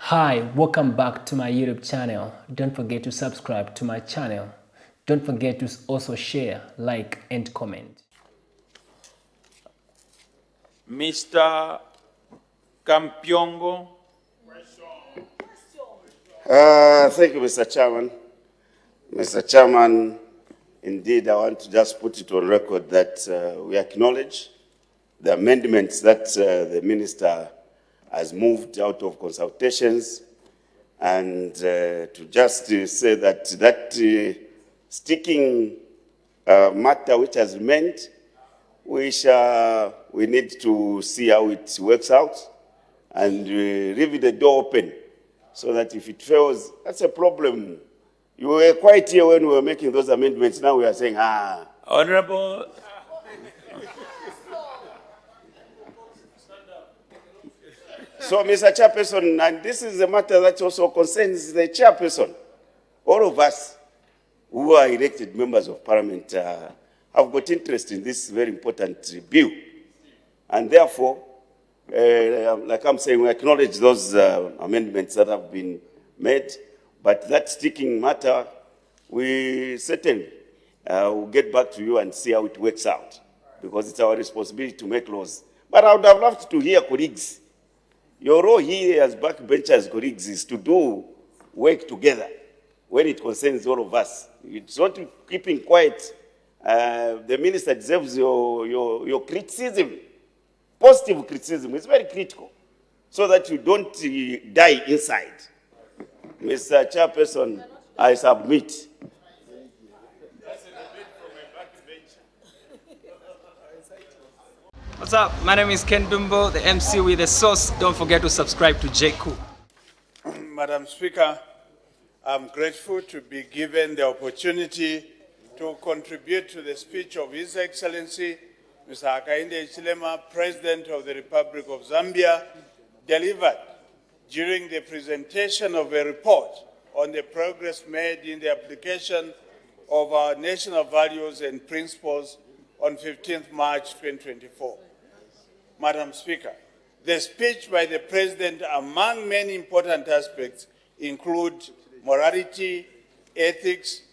Hi, welcome back to my YouTube channel. Don't forget to subscribe to my channel. Don't forget to also share, like, and comment. Mr. Kampyongo. Thank you, Mr. Chairman. Mr. Chairman, indeed, I want to just put it on record that we acknowledge the amendments that the Minister has moved out of consultations, and to just say that sticking matter which has remained, we need to see how it works out and leave the door open so that if it fails, that's a problem. You were quite here when we were making those amendments. Now we are saying, Honorable. So, Mr. Chairperson, and this is a matter that also concerns the chairperson. All of us who are elected members of parliament have got interest in this very important bill. And therefore, like I'm saying, we acknowledge those amendments that have been made, but that sticking matter, we certainly will get back to you and see how it works out, because it's our responsibility to make laws. But I would have loved to hear colleagues. Your role here as backbenchers colleagues is to do work together when it concerns all of us. It's not keeping quiet. The minister deserves your criticism, positive criticism. It's very critical, so that you don't die inside. Mr. Chairperson, I submit. What's up? My name is Ken Dumbo, the MC with the sauce. Don't forget to subscribe to JQ. Madam Speaker, I'm grateful to be given the opportunity to contribute to the speech of His Excellency, Mr. Hakainde Hichilema, President of the Republic of Zambia, delivered during the presentation of a report on the progress made in the application of our national values and principles on 15th March 2024. Madam Speaker, the speech by the President, among many important aspects, include morality, ethics.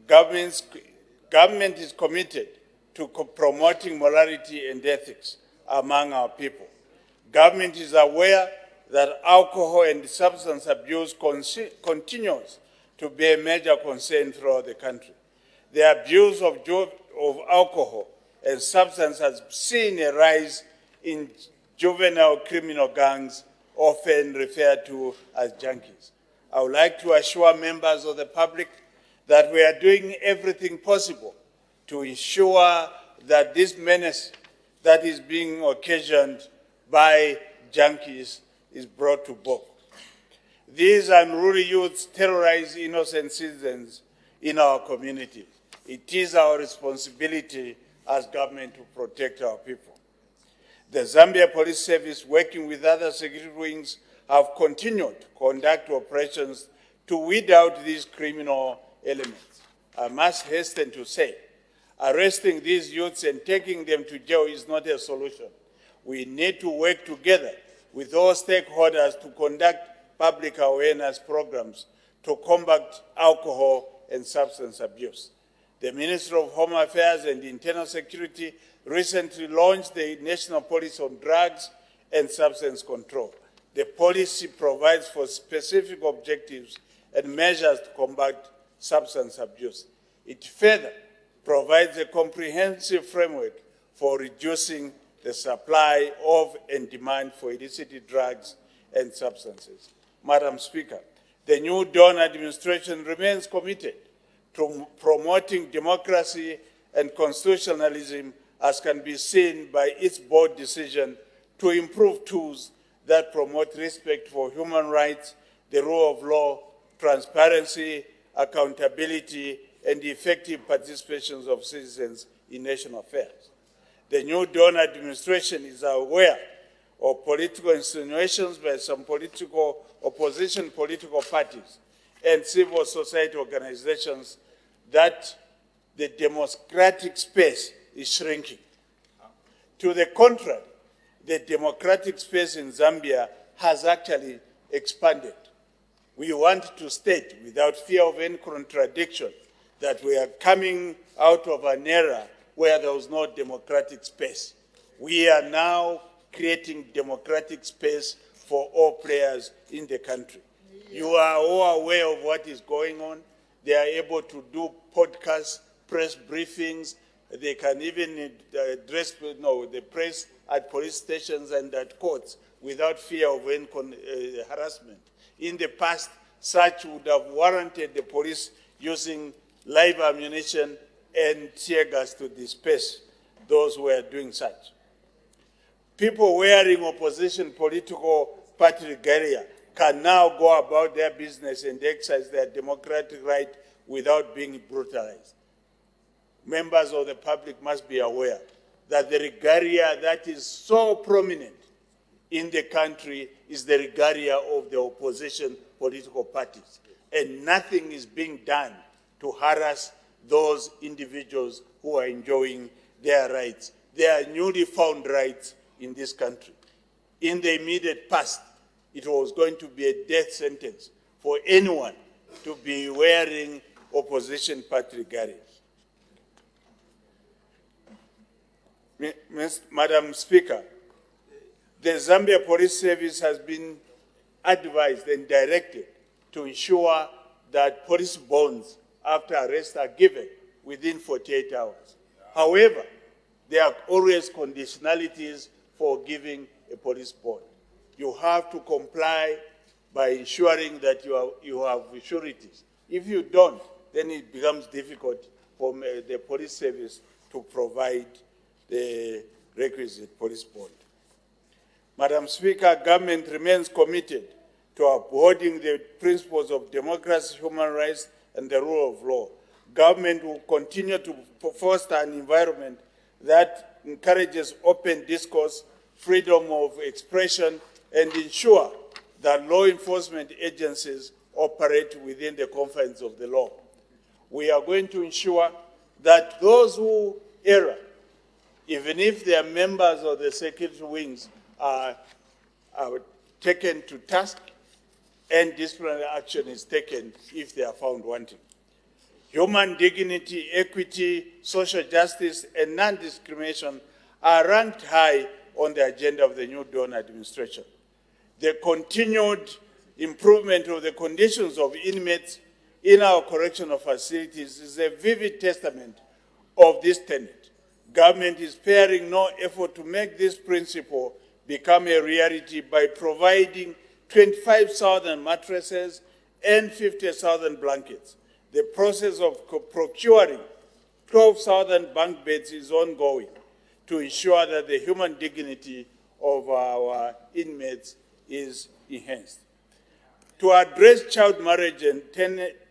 Government is committed to promoting morality and ethics among our people. Government is aware that alcohol and substance abuse continues to be a major concern throughout the country. The abuse of alcohol and substance has seen a rise in juvenile criminal gangs, often referred to as junkies. I would like to assure members of the public that we are doing everything possible to ensure that this menace that is being occasioned by junkies is brought to book. These unruly youths terrorize innocent citizens in our communities. It is our responsibility as government to protect our people. The Zambia Police Service, working with other security wings, have continued to conduct operations to weed out these criminal elements. I must hasten to say, arresting these youths and taking them to jail is not a solution. We need to work together with all stakeholders to conduct public awareness programs to combat alcohol and substance abuse. The Ministry of Home Affairs and Internal Security recently launched the National Policy on Drugs and Substance Control. The policy provides for specific objectives and measures to combat substance abuse. It further provides a comprehensive framework for reducing the supply of and demand for illicit drugs and substances. Madam Speaker, the new Dawn administration remains committed to promoting democracy and constitutionalism, as can be seen by its board decision to improve tools that promote respect for human rights, the rule of law, transparency, accountability, and the effective participation of citizens in national affairs. The new Dawn administration is aware of political insinuations by some opposition political parties and civil society organizations that the democratic space is shrinking. To the contrary, the democratic space in Zambia has actually expanded. We want to state, without fear of any contradiction, that we are coming out of an era where there was no democratic space. We are now creating democratic space for all players in the country. You are all aware of what is going on. They are able to do podcasts, press briefings. They can even address the press at police stations and at courts without fear of any harassment. In the past, such would have warranted the police using live ammunition and tear gas to disperse those who are doing such. People wearing opposition political party regalia can now go about their business and exercise their democratic right without being brutalized. Members of the public must be aware that the regalia that is so prominent in the country is the regalia of the opposition political parties. And nothing is being done to harass those individuals who are enjoying their rights, their newly found rights in this country. In the immediate past, it was going to be a death sentence for anyone to be wearing opposition party regalia. Madam Speaker, the Zambia Police Service has been advised and directed to ensure that police bonds after arrest are given within 48 hours. However, there are always conditionalities for giving a police bond. You have to comply by ensuring that you have sureties. If you don't, then it becomes difficult for the police service to provide the requisite police bond. Madam Speaker, government remains committed to upholding the principles of democracy, human rights, and the rule of law. Government will continue to foster an environment that encourages open discourse, freedom of expression, and ensure that law enforcement agencies operate within the confines of the law. We are going to ensure that those who err, even if they are members of the security wings, are taken to task and disciplinary action is taken if they are found wanting. Human dignity, equity, social justice, and non-discrimination are ranked high on the agenda of the New Dawn administration. The continued improvement of the conditions of inmates in our correctional facilities is a vivid testament of this tenet. Government is sparing no effort to make this principle become a reality by providing 25,000 mattresses and 50,000 blankets. The process of procuring 12,000 bunk beds is ongoing to ensure that the human dignity of our inmates is enhanced. To address child marriage and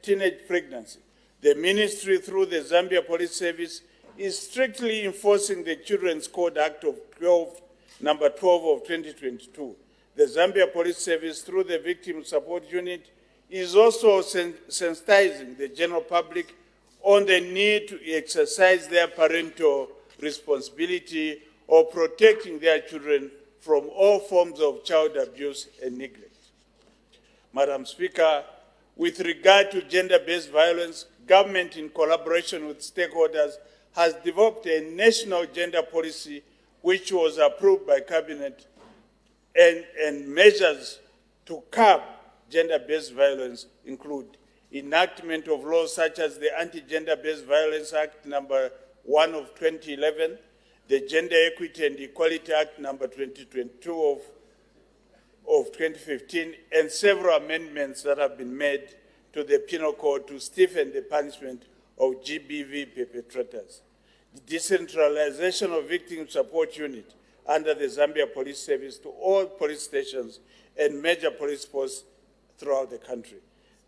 teenage pregnancy, the ministry, through the Zambia Police Service, is strictly enforcing the Children's Code Act of number 12 of 2022. The Zambia Police Service, through the Victim Support Unit, is also sensitizing the general public on the need to exercise their parental responsibility or protecting their children from all forms of child abuse and neglect. Madam Speaker, with regard to gender-based violence, government, in collaboration with stakeholders, has developed a national gender policy which was approved by Cabinet, and measures to curb gender-based violence include enactment of laws such as the Anti-Gender-Based Violence Act number 1 of 2011, the Gender Equity and Equality Act number 2022 of 2015, and several amendments that have been made to the Penal Code to stiffen the punishment of GBV perpetrators. The decentralization of Victim Support Unit under the Zambia Police Service to all police stations and major police posts throughout the country.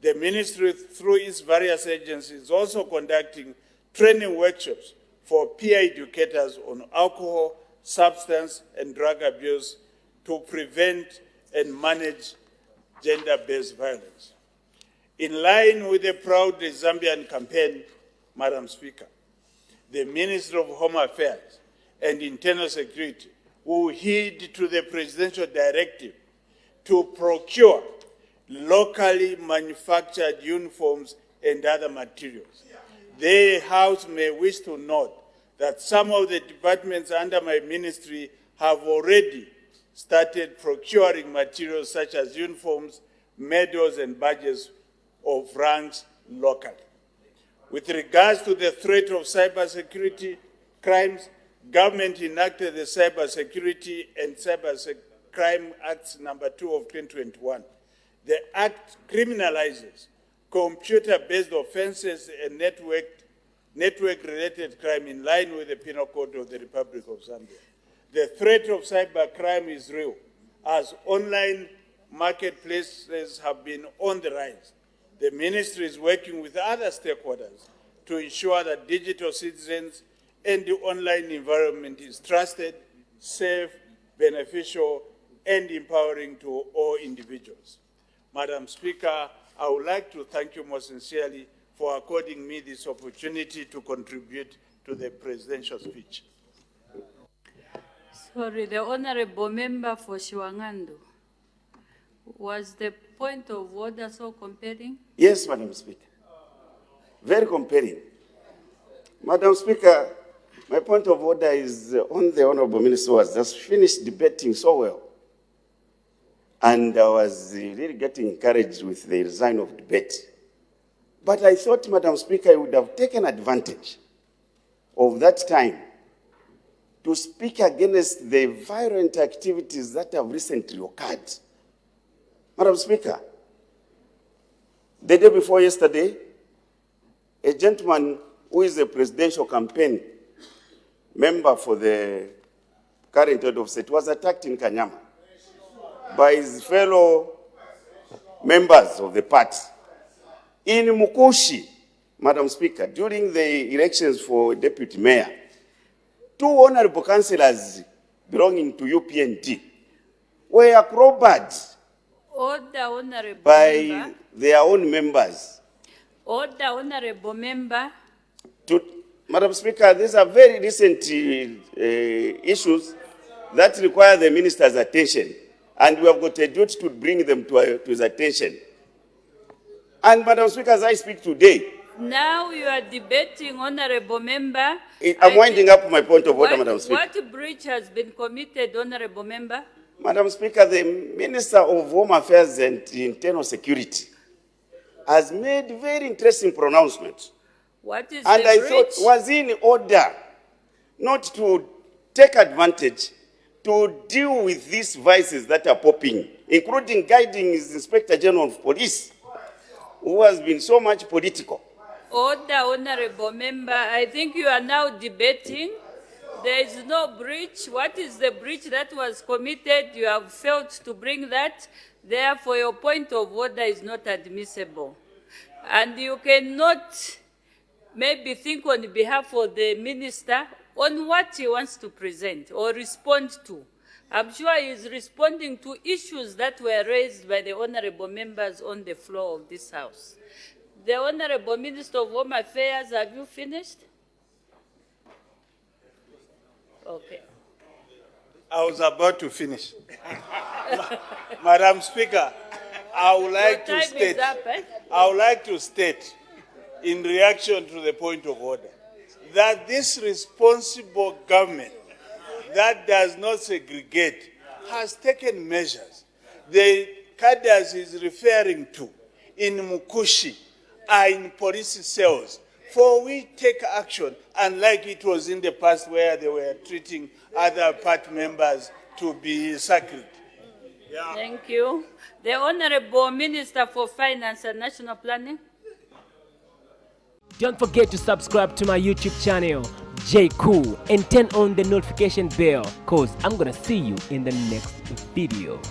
The ministry, through its various agencies, is also conducting training workshops for peer educators on alcohol, substance, and drug abuse to prevent and manage gender-based violence. In line with the proud Zambian campaign, Madam Speaker, the Ministry of Home Affairs and Internal Security will heed to the presidential directive to procure locally manufactured uniforms and other materials. The House may wish to note that some of the departments under my ministry have already started procuring materials such as uniforms, medals, and badges of ranks locally. With regards to the threat of cybersecurity crimes, government enacted the Cybersecurity and Cybercrime Act number 2 of 2021. The act criminalizes computer-based offenses and network-related crime in line with the Penal Code of the Republic of Zambia. The threat of cybercrime is real, as online marketplaces have been on the rise. The ministry is working with other stakeholders to ensure that digital citizens and the online environment is trusted, safe, beneficial, and empowering to all individuals. Madam Speaker, I would like to thank you most sincerely for according me this opportunity to contribute to the presidential speech. Sorry, the Honorable Member for Shiwangandu. Was the point of order so compelling? Yes, Madam Speaker. Very compelling. Madam Speaker, my point of order is on the Honorable Minister who has just finished debating so well. And I was really getting encouraged with the design of debate. But I thought, Madam Speaker, I would have taken advantage of that time to speak against the violent activities that have recently occurred. Madam Speaker, the day before yesterday, a gentleman who is a presidential campaign member for the current head of state was attacked in Kanyama by his fellow members of the party. In Mukushi, Madam Speaker, during the elections for deputy mayor, 2 honorable councillors belonging to UPND were crowbarred Order, Honorable by Member. their own members. Order, Honorable Member. Madam Speaker, these are very recent issues that require the minister's attention, and we have got a duty to bring them to his attention. And Madam Speaker, as I speak today, Now you are debating, Honorable Member. I'm winding up my point of order, Madam Speaker. What breach has been committed, Honorable Member? Madam Speaker, the Minister of Home Affairs and Internal Security has made very interesting pronouncements. What is And the I breach? thought was in order not to take advantage to deal with these vices that are popping, including guiding his Inspector General of Police, who has been so much political. Order, Honorable Member. I think you are now debating. There is no breach. What is the breach that was committed? You have failed to bring that. Therefore, your point of order is not admissible. And you cannot maybe think on behalf of the minister on what he wants to present or respond to. I'm sure he is responding to issues that were raised by the honorable members on the floor of this House. The Honorable Minister of Home Affairs, have you finished? Okay. I was about to finish. Madam Speaker, I would like Your to time is state, up, eh? I would like to state, in reaction to the point of order, that this responsible government that does not segregate has taken measures. The cadres is referring to in Mukushi are in police cells, for we take action, unlike it was in the past where they were treating other party members to be sacred. Yeah. Thank you. The Honorable Minister for Finance and National Planning. Don't forget to subscribe to my YouTube channel, J Cool, and turn on the notification bell, cause I'm gonna see you in the next video.